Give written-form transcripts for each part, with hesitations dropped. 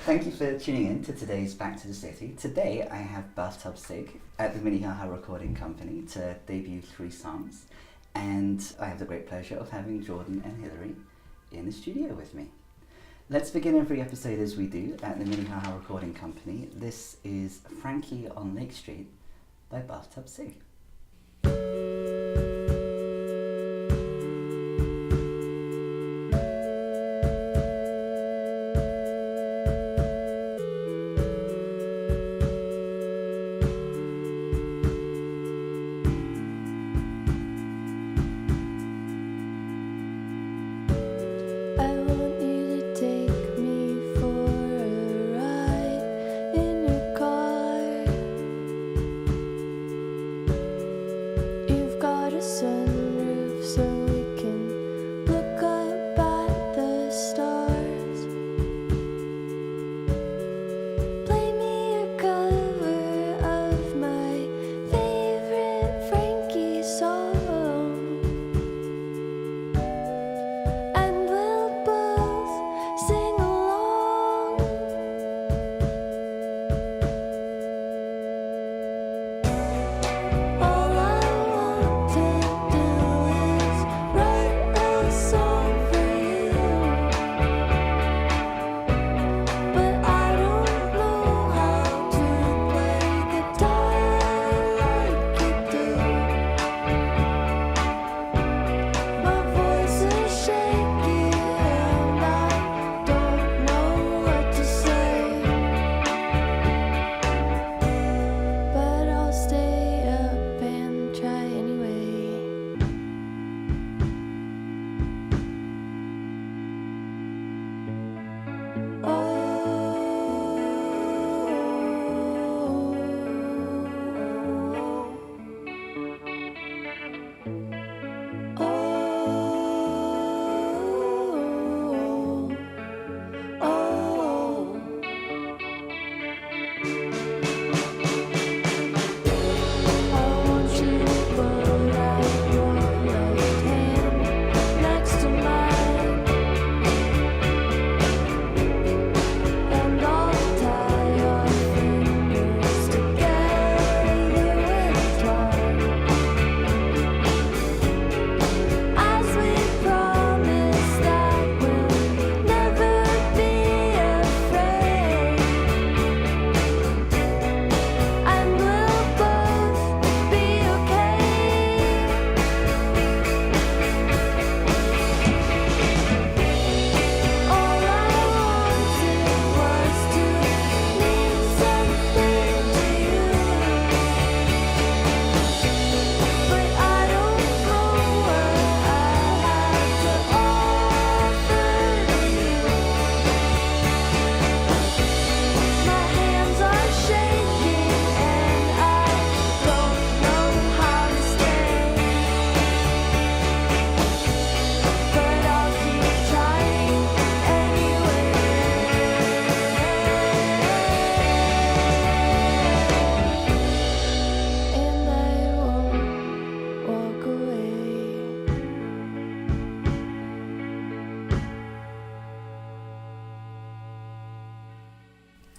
Thank you for tuning in to today's Back to the City. Today I have BATHTUB CIG at the MINNEHAHA recording company to debut 3 songs, and I have the great pleasure of having Jordan and Hilary in the studio with me. Let's begin every episode as we do at the MINNEHAHA recording company. This is Frankie on Lake Street by BATHTUB CIG.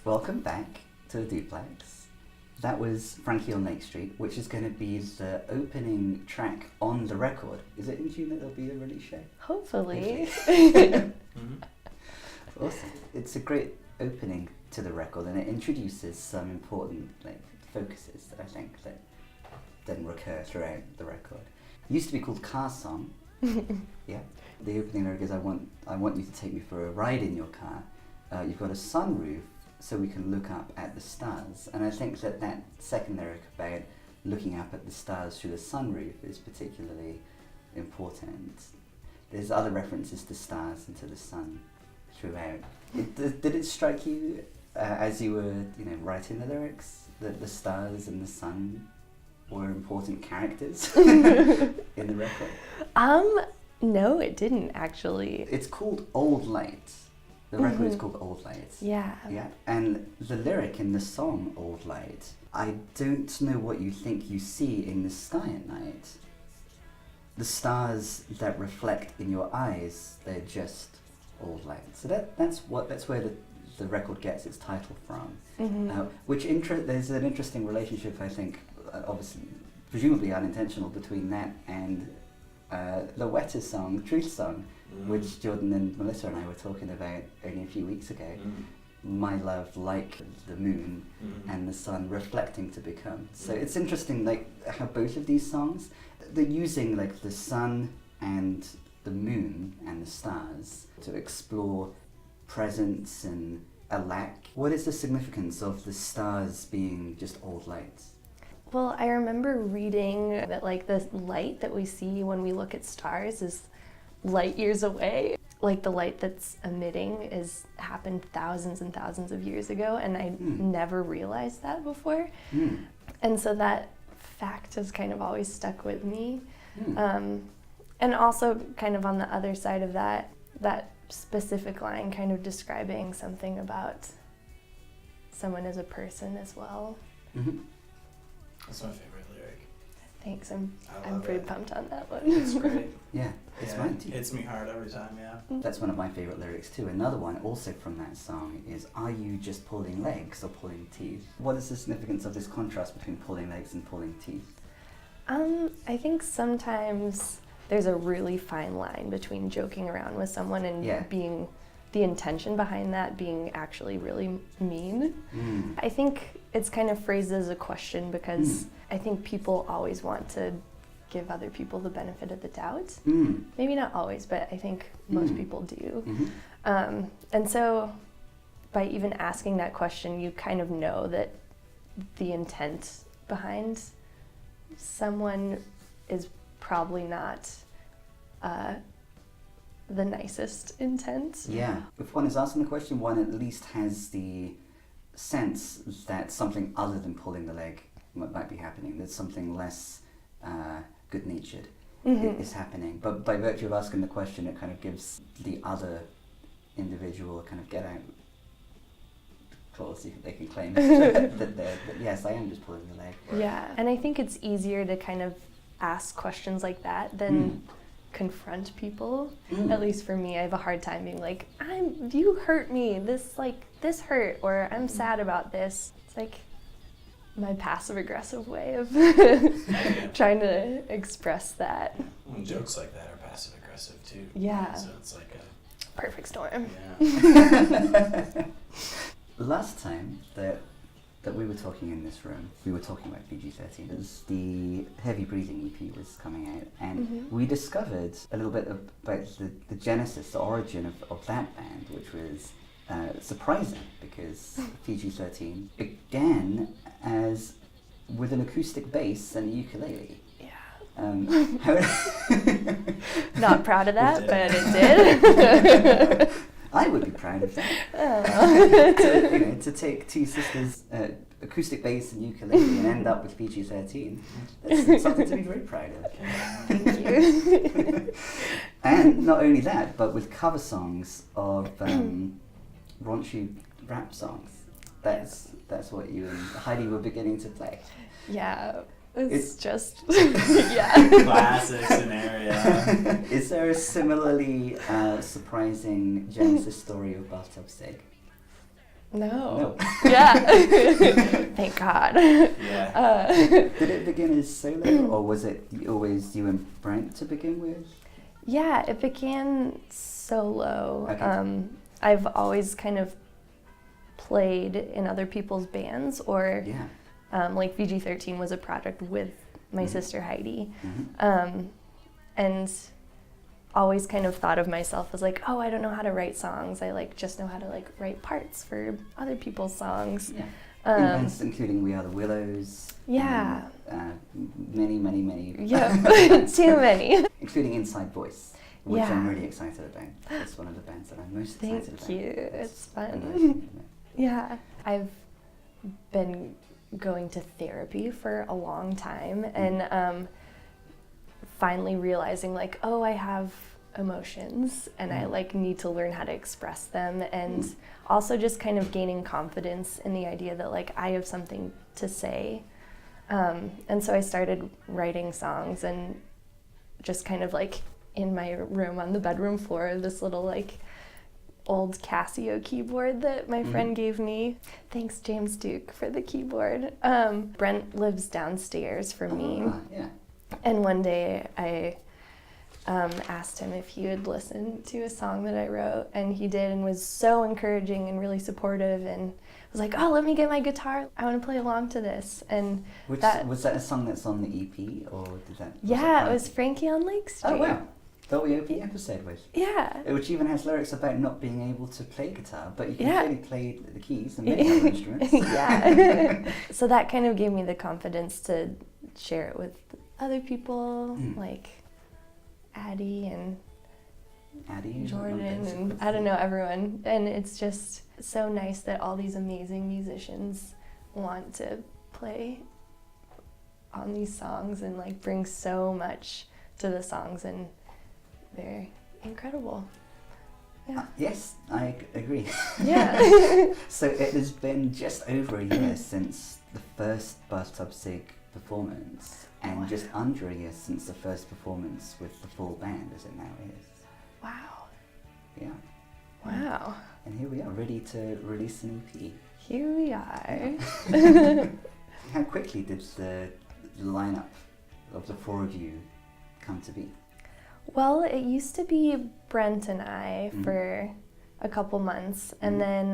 Welcome back to the Duplex. That was Frankie on Lake Street, which is going to be the opening track on the record. Is it in June that there'll be a release show? Hopefully. Awesome. It's a great opening to the record, and it introduces some important focuses that I think that then recur throughout the record. It used to be called Car Song. Yeah. The opening lyric is I want you to take me for a ride in your car. You've got a sunroof, so we can look up at the stars. And I think that second lyric about looking up at the stars through the sunroof is particularly important. There's other references to stars and to the sun throughout. Did it strike you as you were writing the lyrics that the stars and the sun were important characters in the record? No, it didn't actually. It's called Old Light. The record is called Old Light. Yeah. Yeah. And the lyric in the song Old Light, I don't know what you think you see in the sky at night. The stars that reflect in your eyes, they're just old light. So that's where the the record gets its title from. Mm-hmm. There's an interesting relationship, I think, obviously, presumably unintentional, between that and Loetta's song, Truth Song, which Jordan and Melissa and I were talking about only a few weeks ago. My love, like the moon, and the sun, reflecting to become. So it's interesting, like, how both of these songs, they're using, like, the sun and the moon and the stars to explore presence and a lack. What is the significance of the stars being just old lights? Well, I remember reading that, like, the light that we see when we look at stars is light years away. Like, the light that's emitting happened thousands and thousands of years ago, and I never realized that before. And so that fact has kind of always stuck with me. And also, kind of on the other side of that specific line kind of describing something about someone as a person as well. That's my favorite lyric. Thanks, I'm pretty pumped on that one. It's great. Yeah, it's mine too. Hits me hard every time, That's one of my favourite lyrics too. Another one also from that song is, are you just pulling legs or pulling teeth? What is the significance of this contrast between pulling legs and pulling teeth? I think sometimes there's a really fine line between joking around with someone and being the intention behind that being actually really mean. I think it's kind of phrased as a question because I think people always want to give other people the benefit of the doubt. Maybe not always, but I think most people do. And so by even asking that question, you kind of know that the intent behind someone is probably not the nicest intent. Yeah. If one is asking the question, one at least has the sense that something other than pulling the leg might be happening, that something less good-natured is happening. But by virtue of asking the question, it kind of gives the other individual a kind of get-out clause, if they can claim that yes, I am just pulling the leg. Yeah, and I think it's easier to kind of ask questions like that than confront people. At least for me, I have a hard time being like, you hurt me, this hurt, or I'm sad about this. It's like my passive-aggressive way of trying to express that. Jokes like that are passive-aggressive too. Yeah. So it's like a perfect storm. Yeah. Last time that we were talking in this room, we were talking about PG-13 as the Heavy Breathing EP was coming out, and we discovered a little bit about the genesis, the origin of that band, which was surprising because PG-13 began as with an acoustic bass and a ukulele. Not proud of that, but it did. I would be proud of that. To take two sisters, acoustic bass and ukulele, and end up with PG-13. That's something to be very proud of. Thank you. And not only that, but with cover songs of raunchy rap songs. That's what you and Heidi were beginning to play. Yeah. It's just, Classic scenario. Is there a similarly surprising genesis story of Bathtub Cig? No. Yeah. Thank God. Yeah. Did it begin as solo, or was it always you and Brent to begin with? Yeah, it began solo. Okay. I've always kind of played in other people's bands, or like PG-13 was a project with my sister Heidi, and always kind of thought of myself as like, oh, I don't know how to write songs. I just know how to write parts for other people's songs. Yeah. Bands including We Are the Willows. Yeah. Many. Yeah, too many. Including Inside Voice, which I'm really excited about. It's one of the bands that I'm most excited about. Thank you. It's fun. Yeah. I've been going to therapy for a long time, and finally realizing I have emotions and I need to learn how to express them, and also just kind of gaining confidence in the idea that I have something to say, and so I started writing songs, and just kind of in my room on the bedroom floor, this little old Casio keyboard that my friend gave me. Thanks, James Duke, for the keyboard. Brent lives downstairs from me. Yeah. And one day I asked him if he would listen to a song that I wrote, and he did, and was so encouraging and really supportive, and was like, oh, let me get my guitar, I want to play along to this. And was that a song that's on the EP, or did that? It was Frankie on Lake Street. Oh wow, that we opened the episode with. Yeah. Which even has lyrics about not being able to play guitar, but you can clearly play the keys and many other instruments. Yeah. So that kind of gave me the confidence to share it with other people, like Addie and Jordan and I don't know, everyone. And it's just so nice that all these amazing musicians want to play on these songs and like bring so much to the songs, and they're incredible. Yeah. Yes, I agree. Yeah. So it has been just over a year since the first Bathtub Cig performance, and just under a year since the first performance with the full band, as it now is. Wow. Yeah. Wow. And here we are, ready to release an EP. Here we are. How quickly did the lineup of the four of you come to be? Well, it used to be Brent and I for a couple months, and then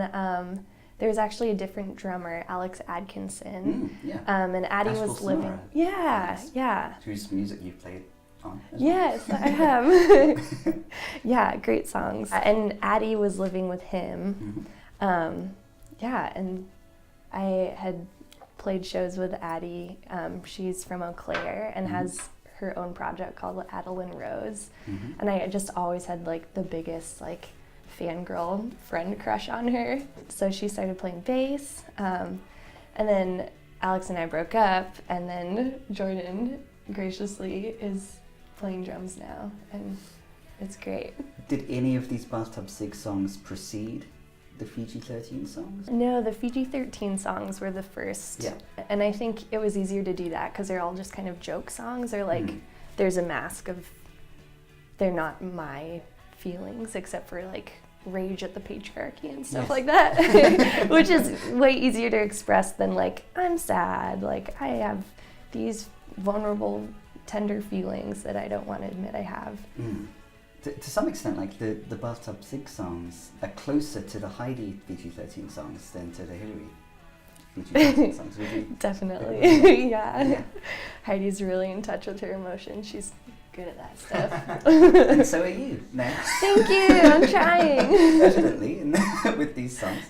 there was actually a different drummer, Alex Atkinson, and Addie was living. Tamara. Yeah. Whose music you played on? Yes, I have. Yeah, great songs. And Addie was living with him. And I had played shows with Addie. She's from Eau Claire and has her own project called Adeline Rose. And I just always had like the biggest like fangirl friend crush on her. So she started playing bass. And then Alex and I broke up, and then Jordan graciously is playing drums now, and it's great. Did any of these Bathtub Cig songs precede the Fiji 13 songs? No, the Fiji 13 songs were the first. Yeah. And I think it was easier to do that because they're all just kind of joke songs, or like there's a mask of they're not my feelings except for like rage at the patriarchy and stuff like that, which is way easier to express than like I'm sad, like I have these vulnerable tender feelings that I don't want to admit I have. To some extent, like the Bathtub Cig songs are closer to the Heidi Fiji 13 songs than to the Hillary Fiji 13 songs. Would you? Definitely. Yeah. Heidi's really in touch with her emotions. She's good at that stuff. And so are you now. Thank you, I'm trying. Evidently, with these songs.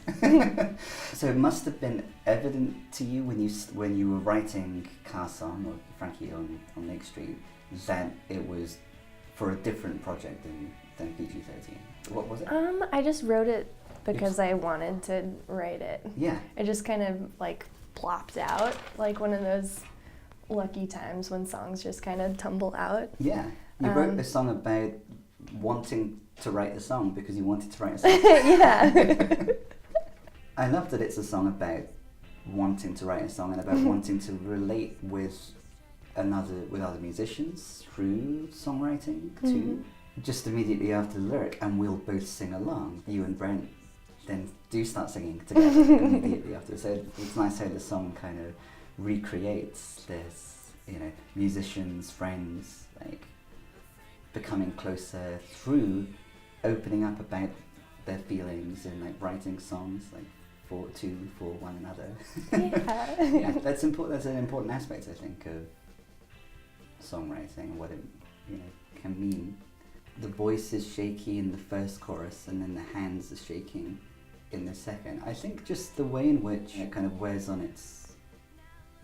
So it must have been evident to you when you were writing Carson or Frankie on Lake Street that it was for a different project than Fiji 13. What was it? I just wrote it because I wanted to write it. Yeah. It just kind of like plopped out, like one of those lucky times when songs just kind of tumble out. Yeah. You wrote a song about wanting to write a song because you wanted to write a song. Yeah. I love that it's a song about wanting to write a song and about wanting to relate with other musicians through songwriting too. Just immediately after the lyric, and we'll both sing along. You and Brent then do start singing together immediately after. So it's nice how the song kind of recreates this, musicians, friends, like becoming closer through opening up about their feelings and like writing songs like for one another. Yeah, that's important. That's an important aspect, I think, of songwriting and what it can mean. The voice is shaky in the first chorus, and then the hands are shaking in the second. I think just the way in which it kind of wears on its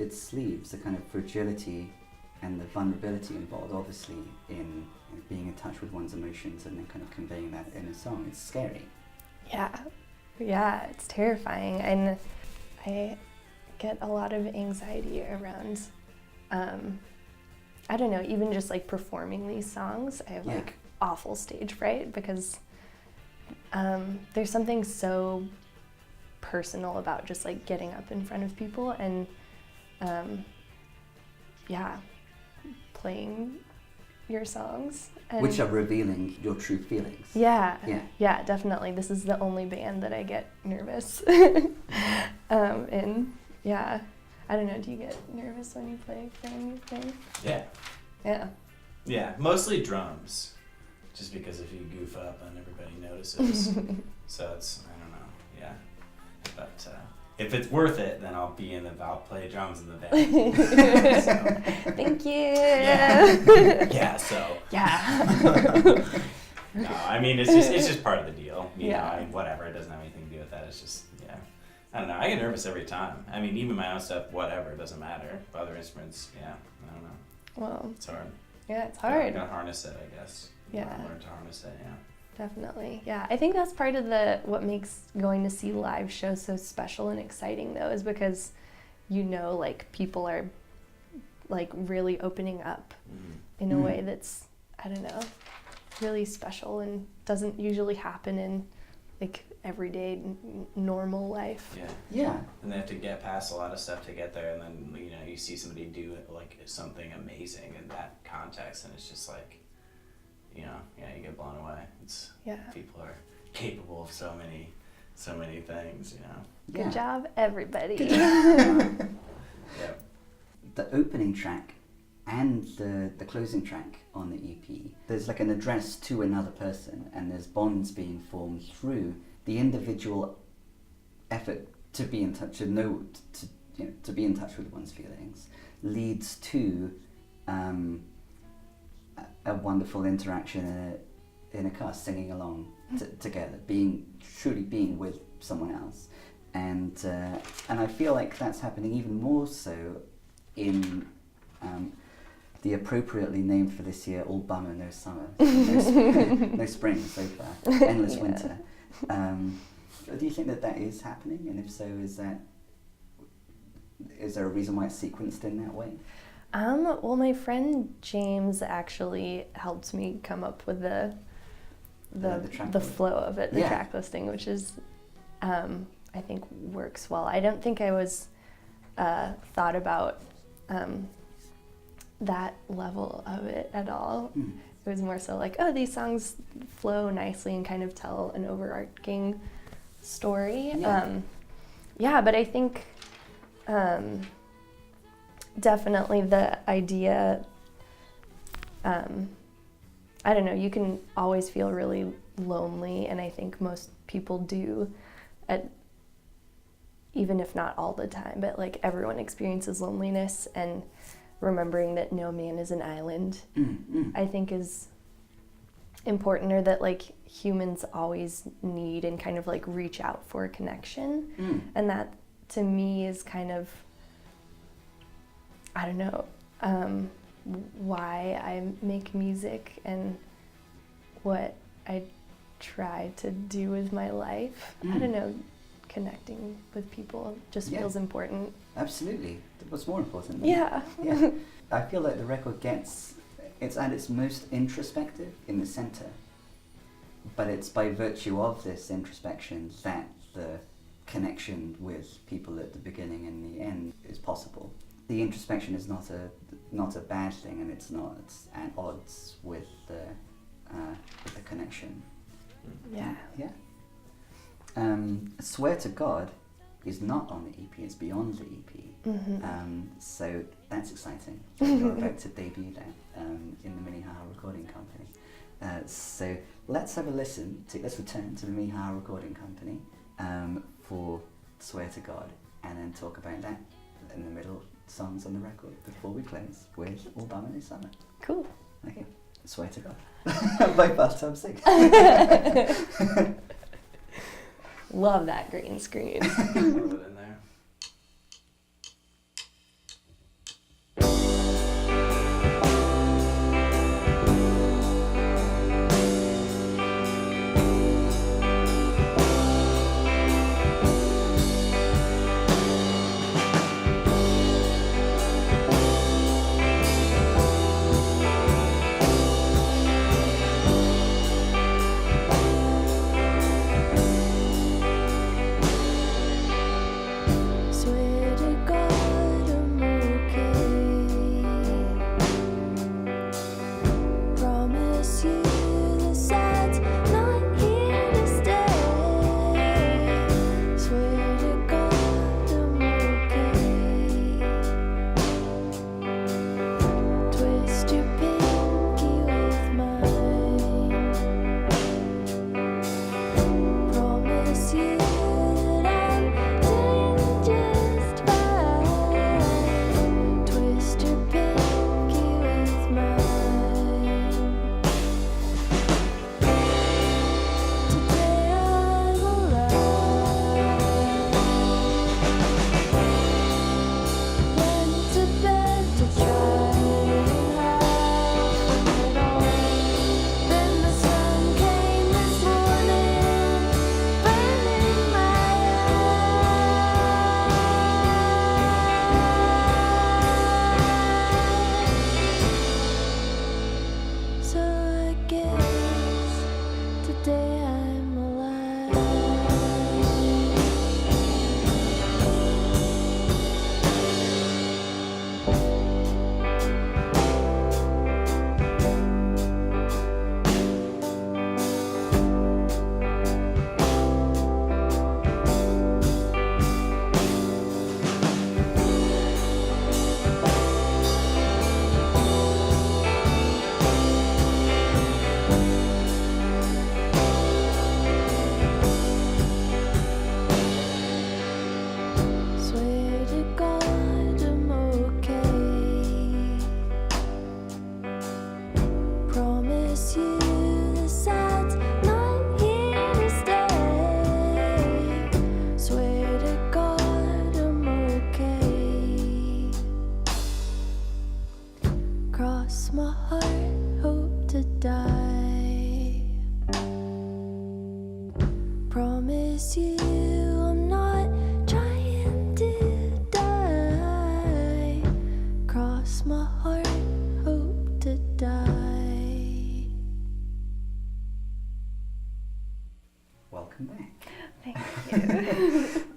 sleeves, the kind of fragility and the vulnerability involved, obviously, in being in touch with one's emotions and then kind of conveying that in a song. It's scary. Yeah, it's terrifying, and I get a lot of anxiety around, I don't know, even just like performing these songs. I have like awful stage fright because there's something so personal about just like getting up in front of people and playing your songs. And which are revealing your true feelings. Yeah. Yeah. Yeah, definitely. This is the only band that I get nervous in. Yeah. I don't know, do you get nervous when you play for anything? Yeah. Yeah. Yeah, mostly drums. Just because if you goof up, then everybody notices. So it's, I don't know, yeah. But if it's worth it, then I'll be I'll play drums in the band. So, Thank you. yeah. Yeah, so. Yeah. No, I mean, it's just part of the deal. You know, Yeah. I mean, whatever, it doesn't have anything to do with that. It's just, yeah. I don't know, I get nervous every time. I mean, even my own stuff, whatever, it doesn't matter. Other instruments, yeah, I don't know. Well, It's hard. yeah, it's hard. Gotta harness it, I guess. Yeah. Learn to harness it, yeah. Definitely. Yeah. I think that's part of what makes going to see live shows so special and exciting though, is because like people are like really opening up in a way that's, I don't know, really special and doesn't usually happen in like everyday normal life. Yeah. Yeah. And they have to get past a lot of stuff to get there, and then you see somebody do like something amazing in that context, and it's just like, you get blown away. It's people are capable of so many things, Yeah. Good job, everybody. Yeah. The opening track and the closing track on the EP, there's like an address to another person, and there's bonds being formed through the individual effort to be in touch, to be in touch with one's feelings, leads to a wonderful interaction in a car, singing along together, truly being with someone else, and I feel like that's happening even more so in the appropriately named for this year, All Bummer, No Summer, no spring so far, endless winter. Do you think that is happening, and if so, is there a reason why it's sequenced in that way? Well, my friend James actually helped me come up with the flow of it, the track listing, which is, I think works well. I don't think I was thought about that level of it at all. It was more so like, oh, these songs flow nicely and kind of tell an overarching story. But I think definitely the idea, I don't know, you can always feel really lonely, and I think most people do, even if not all the time, but like everyone experiences loneliness, and remembering that no man is an island, I think is important, or that like humans always need and kind of like reach out for a connection. And that to me is kind of, I don't know, why I make music and what I try to do with my life. I don't know, connecting with people just feels important. Absolutely. What's more important? Yeah. I feel like the record it's at its most introspective in the center, but it's by virtue of this introspection that the connection with people at the beginning and the end is possible. The introspection is not a bad thing, and it's at odds with the connection. Yeah. Swear to God is not on the EP, it's beyond the EP. So that's exciting. You're about to debut that in the Minnehaha Recording Company. So let's return to the Minnehaha Recording Company for Swear to God, and then talk about that in the middle songs on the record before we close with All Bummer No Summer. Cool. Okay, Swear to God by BATHTUB CIG. Love that green screen. Put it in there.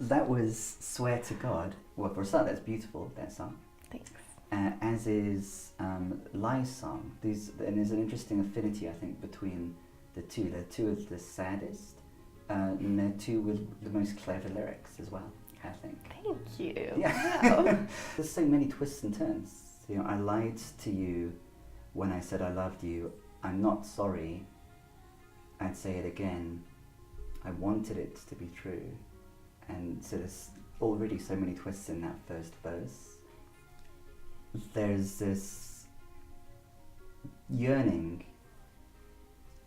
that was Swear to God. Well, for a start, that's beautiful, that song. Thanks. As is Lie's song. And there's an interesting affinity, I think, between the two. They're two of the saddest, and they're two with the most clever lyrics as well, I think. Thank you. Yeah. Wow. There's so many twists and turns. You know, I lied to you when I said I loved you. I'm not sorry. I'd say it again. I wanted it to be true. And so there's already so many twists in that first verse. There's this yearning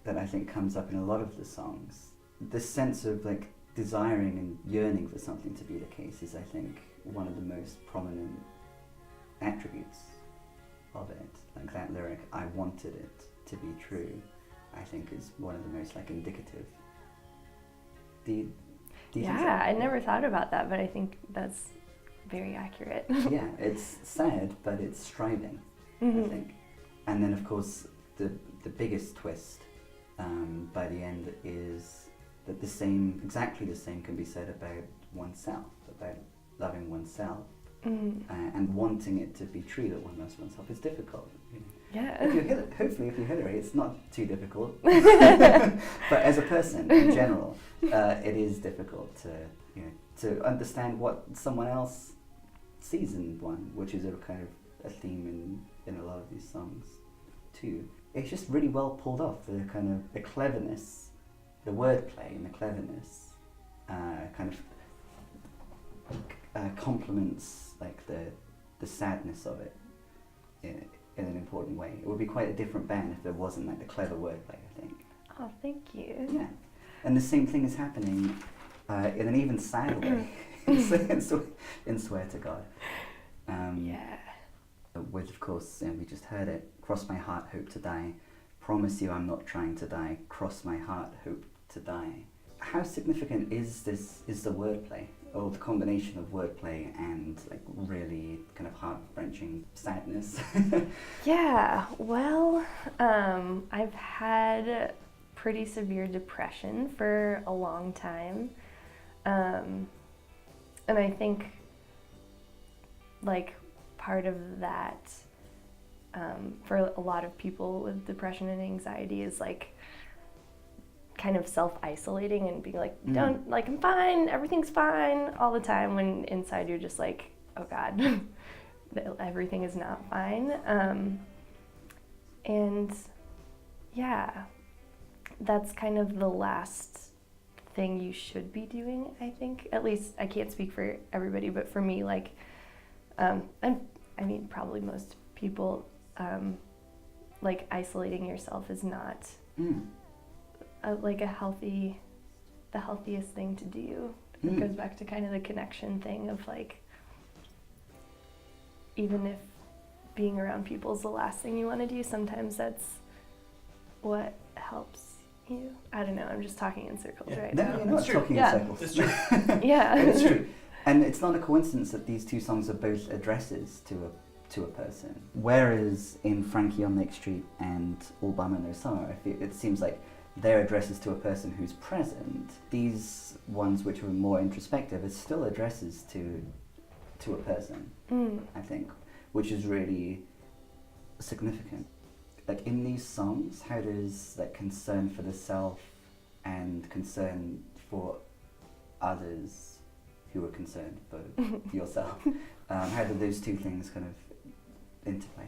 that I think comes up in a lot of the songs. This sense of like desiring and yearning for something to be the case is, I think, one of the most prominent attributes of it. Like that lyric, I wanted it to be true, I think is one of the most like indicative. Yeah, I never thought about that, but I think that's very accurate. Yeah, it's sad, but it's striving, I think. And then of course the biggest twist by the end is that exactly the same can be said about oneself, about loving oneself. And wanting it to be true that one loves oneself is difficult. You know. Yeah. Hopefully, if you Hillary, it's not too difficult. But as a person in general, it is difficult to understand what someone else sees in one, which is a kind of a theme in a lot of these songs too. It's just really well pulled off. The cleverness, the wordplay, and the cleverness, kind of complements like the sadness of it in an important way. It would be quite a different band if there wasn't like the clever wordplay, I think. Oh, thank you. Yeah, and the same thing is happening in an even sadder way in Swear to God. Yeah. With, of course, we just heard it. Cross my heart, hope to die. Promise you I'm not trying to die. Cross my heart, hope to die. How significant is the wordplay? Or the combination of wordplay and like really kind of heart-wrenching sadness? Yeah, well, I've had pretty severe depression for a long time. And I think like part of that for a lot of people with depression and anxiety is like kind of self-isolating and being like, don't, like, I'm fine, everything's fine all the time, when inside you're just like, oh God, everything is not fine. And yeah, that's kind of the last thing you should be doing, I think. At least I can't speak for everybody, but for me, like, and I mean, probably most people, like, isolating yourself is not like the healthiest thing to do. It goes back to kind of the connection thing of like, even if being around people is the last thing you want to do, sometimes that's what helps you. I don't know, I'm just talking in circles right now. No, you're not talking in circles. It's true. Yeah. It's true. And it's not a coincidence that these two songs are both addresses to a person. Whereas in Frankie on Lake Street and All Bummer No Summer, it seems like they're addresses to a person who's present. These ones, which are more introspective, are still addresses to a person, I think, which is really significant. Like in these songs, how does that concern for the self and concern for others who are concerned for yourself, how do those two things kind of interplay?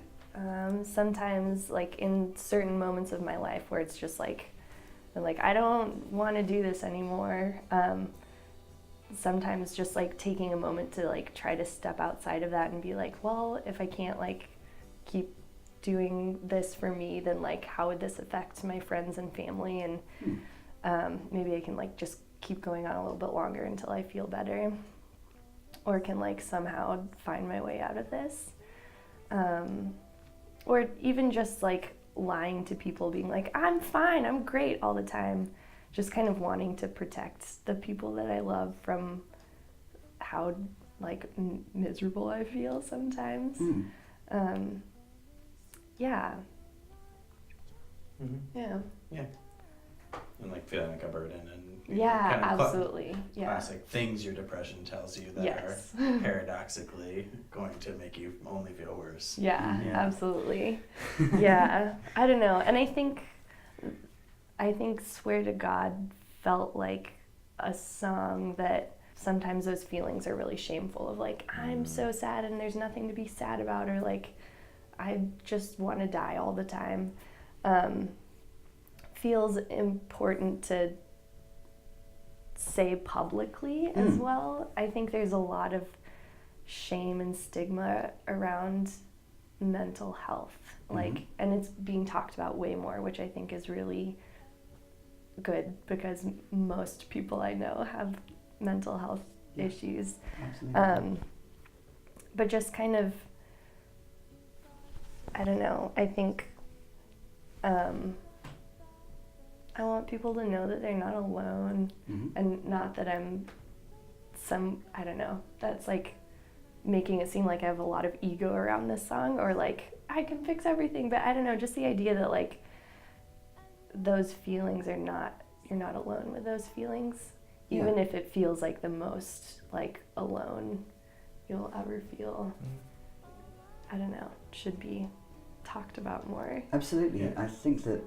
Sometimes, like in certain moments of my life where it's just like, I'm like, I don't want to do this anymore. Sometimes just like taking a moment to like try to step outside of that and be like, well, if I can't like keep doing this for me, then like how would this affect my friends and family? And maybe I can like just keep going on a little bit longer until I feel better, or can like somehow find my way out of this. Or even just like lying to people, being like, I'm fine, I'm great all the time. Just kind of wanting to protect the people that I love from how like miserable I feel sometimes. Yeah. Yeah. And like feeling like a burden and Yeah, absolutely. Classic things your depression tells you that yes. are paradoxically going to make you only feel worse. Yeah, absolutely. Yeah, I don't know. And I think Swear to God felt like a song that sometimes those feelings are really shameful of like, I'm so sad and there's nothing to be sad about, or like, I just want to die all the time. Feels important to say publicly as well. I think there's a lot of shame and stigma around mental health, like, and it's being talked about way more, which I think is really good because most people I know have mental health issues. Absolutely. But just kind of, I don't know, I think I want people to know that they're not alone, and not that I'm I don't know, that's like making it seem like I have a lot of ego around this song, or like I can fix everything, but I don't know, just the idea that like those feelings are not, you're not alone with those feelings, even if it feels like the most like alone you'll ever feel. I don't know, should be talked about more. Absolutely. I think that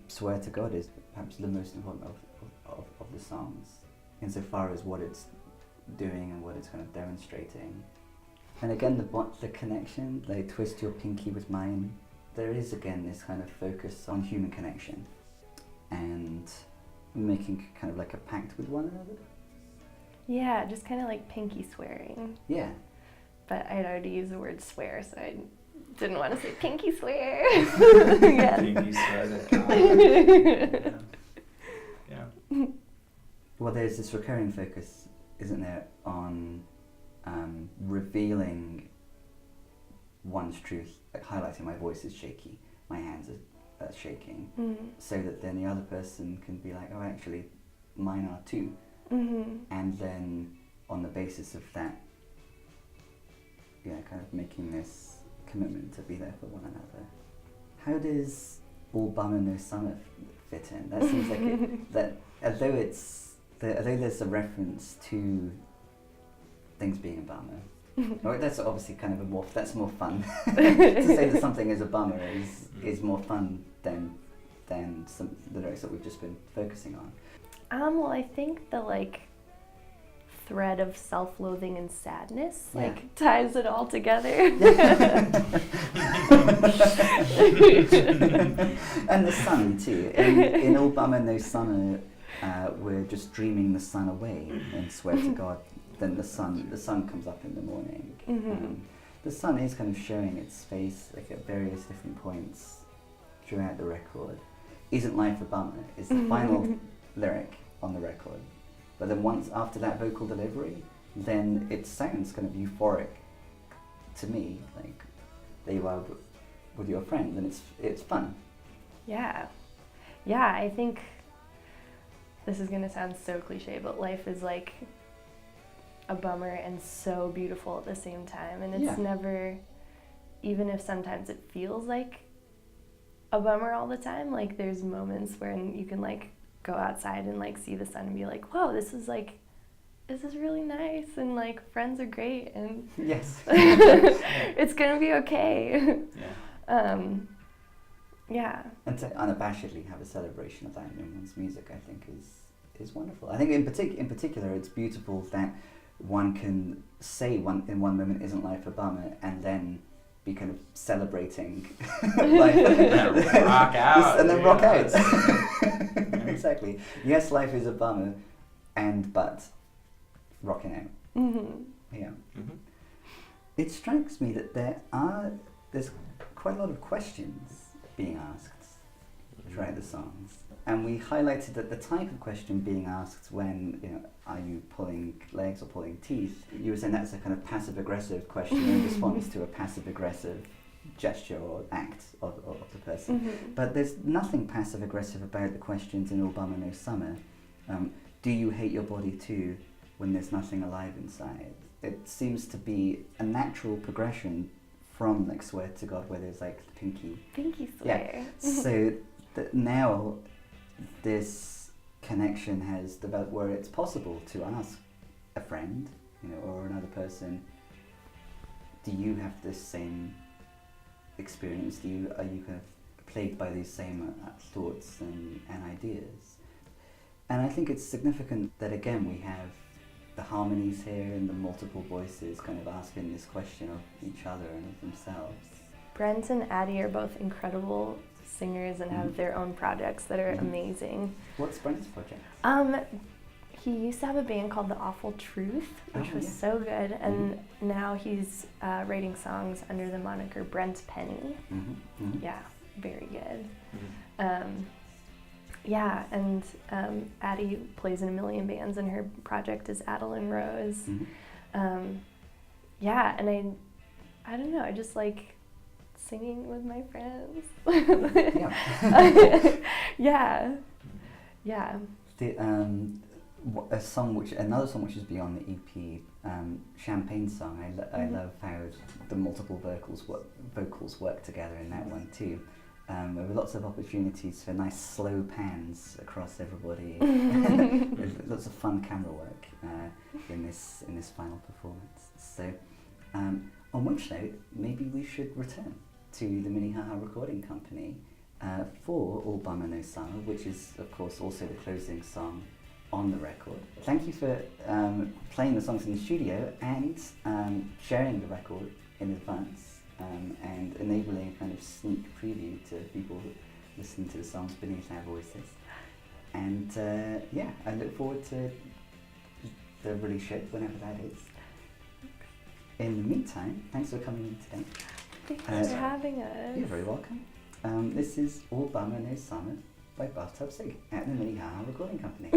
Swear to God is perhaps the most important of the songs, insofar as what it's doing and what it's kind of demonstrating. And again, the connection, like twist your pinky with mine, there is again this kind of focus on human connection and making kind of like a pact with one another. Yeah, just kind of like pinky swearing. Yeah. But I'd already used the word swear, so I didn't want to say pinky swear. Pinky swear. Yeah. Well, there's this recurring focus, isn't there, on revealing one's truth, like highlighting my voice is shaky, my hands are shaking, so that then the other person can be like, oh, actually, mine are too. And then on the basis of that, kind of making this commitment to be there for one another. How does All Bummer No Summer fit in? That seems like that although there's a reference to things being a bummer, well, that's obviously kind of that's more fun. To say that something is a bummer is more fun than some of the lyrics that we've just been focusing on. Well, I think the like thread of self-loathing and sadness ties it all together. And the sun too. In All Bummer No Summer, we're just dreaming the sun away, and Swear to God, then the sun comes up in the morning. The sun is kind of showing its face like at various different points throughout the record. Isn't life a bummer is the final lyric on the record. But then once after that vocal delivery, then it sounds kind of euphoric to me, like there you are with your friend, and it's fun. Yeah, I think this is gonna sound so cliche, but life is like a bummer and so beautiful at the same time, and it's never, even if sometimes it feels like a bummer all the time, like there's moments when you can like go outside and like see the sun and be like, whoa, this is really nice, and like friends are great, and yes, it's gonna be okay. And to unabashedly have a celebration of that in one's music, I think is wonderful. I think in particular it's beautiful that one can say in one moment isn't life a bummer, and then be kind of celebrating life. Rock out. And then rock out. Exactly. Yes, life is a bummer, but rocking out. Yeah. It strikes me that there's quite a lot of questions being asked throughout the songs. And we highlighted that the type of question being asked when, are you pulling legs or pulling teeth? You were saying that's a kind of passive-aggressive question in response to a passive-aggressive gesture or act of the person. But there's nothing passive-aggressive about the questions in All Bummer No Summer. Do you hate your body too when there's nothing alive inside? It seems to be a natural progression from like Swear to God, where there's like the pinky swear. So that now this connection has developed where it's possible to ask a friend, or another person, do you have this same experience? Are you kind of plagued by these same thoughts and ideas? And I think it's significant that again we have the harmonies here and the multiple voices kind of asking this question of each other and of themselves. Brent and Addie are both incredible singers and have their own projects that are amazing. What's Brent's project? He used to have a band called The Awful Truth, which was so good, and now he's writing songs under the moniker Brent Penny. Yeah, very good. Yeah, and Addie plays in a million bands, and her project is Adeline Rose. Yeah, and I don't know, I just like singing with my friends. Yeah. Another song which is beyond the EP, Champagne Song. I love how the multiple vocals work together in that one too. There were lots of opportunities for nice slow pans across everybody. Lots of fun camera work in this final performance. So, on which note, maybe we should return to the MINNEHAHA recording company for All Bummer No Summer, which is of course also the closing song on the record. Thank you for playing the songs in the studio and sharing the record in advance. And enabling a kind of sneak preview to people listening to the songs beneath our voices. And I look forward to the release show, whenever that is. In the meantime, thanks for coming in today. Thanks for having us. You're very welcome. This is All Bummer No Summer by BATHTUB CIG at the MINNEHAHA recording company.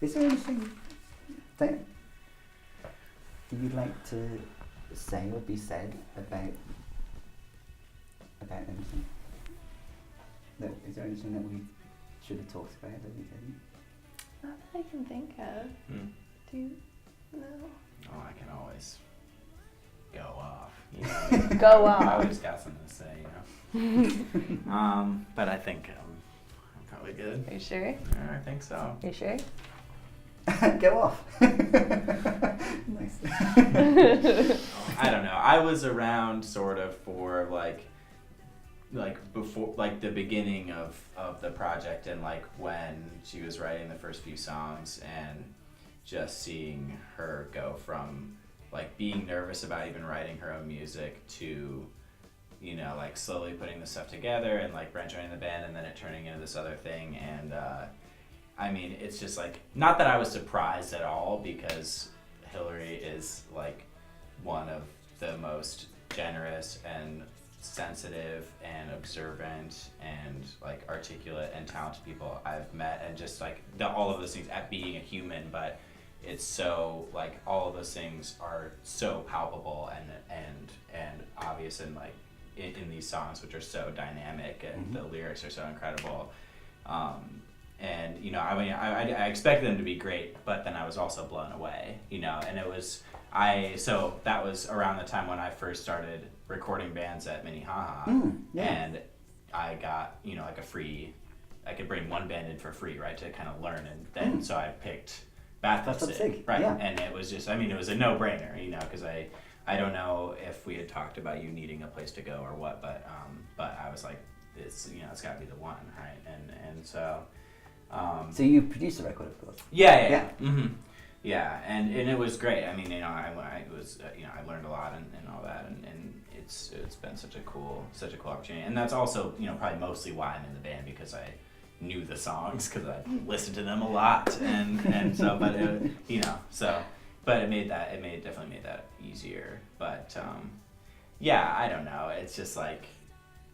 Is there anything that you'd like to say or be said about anything? Is there anything that we should have talked about that we didn't? Not that I can think of. Do you? No. Oh, I can always go off. You know? Go off. I always got something to say, you know. But I think I'm probably good. Are you sure? I think so. Are you sure? Go off. Nice. I don't know. I was around sort of for like before, like the beginning of the project, and like when she was writing the first few songs, and just seeing her go from like being nervous about even writing her own music to, you know, like slowly putting the stuff together, and like Brent joining the band, and then it turning into this other thing. And I mean, it's just like, not that I was surprised at all, because Hillary is like one of the most generous and sensitive and observant and like articulate and talented people I've met, and just like all of those things at being a human. But it's so like all of those things are so palpable and obvious, and like in these songs, which are so dynamic, and the lyrics are so incredible. And you know, I mean, I expected them to be great, but then I was also blown away, you know. And it was so that was around the time when I first started recording bands at MINNEHAHA, and I got, you know, like I could bring one band in for free, right, to kind of learn, and then so I picked BATHTUB CIG, right, and it was just, I mean, it was a no-brainer, you know, because I don't know if we had talked about you needing a place to go or what, but I was like, it's, you know, it's got to be the one, right, and so. So you produced the record, of course. Yeah. Yeah, and it was great. I mean, you know, I was, you know, I learned a lot and all that, and it's been such a cool opportunity. And that's also, you know, probably mostly why I'm in the band, because I knew the songs, because I listened to them a lot, and so, but it, you know, so, but it definitely made that easier. But yeah, I don't know. It's just like,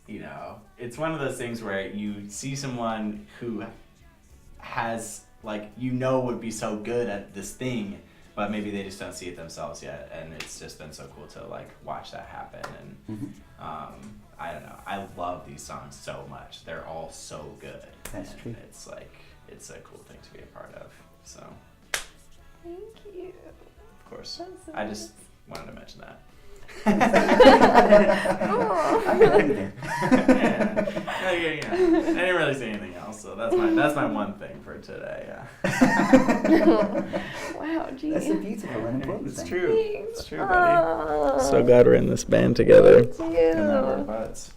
you know, it's one of those things where you see someone who has, like, you know, would be so good at this thing, but maybe they just don't see it themselves yet, and it's just been so cool to like watch that happen. And I don't know, I love these songs so much. They're all so good. That's true. It's like, it's a cool thing to be a part of. So Thank you. of course, So I just wanted to mention that. I'm Yeah. I didn't really say anything else, so that's my one thing for today. Yeah. Wow, geez. That's a beautiful and important thing. It's true, buddy. So glad we're in this band together. Thank you. And that we're buds.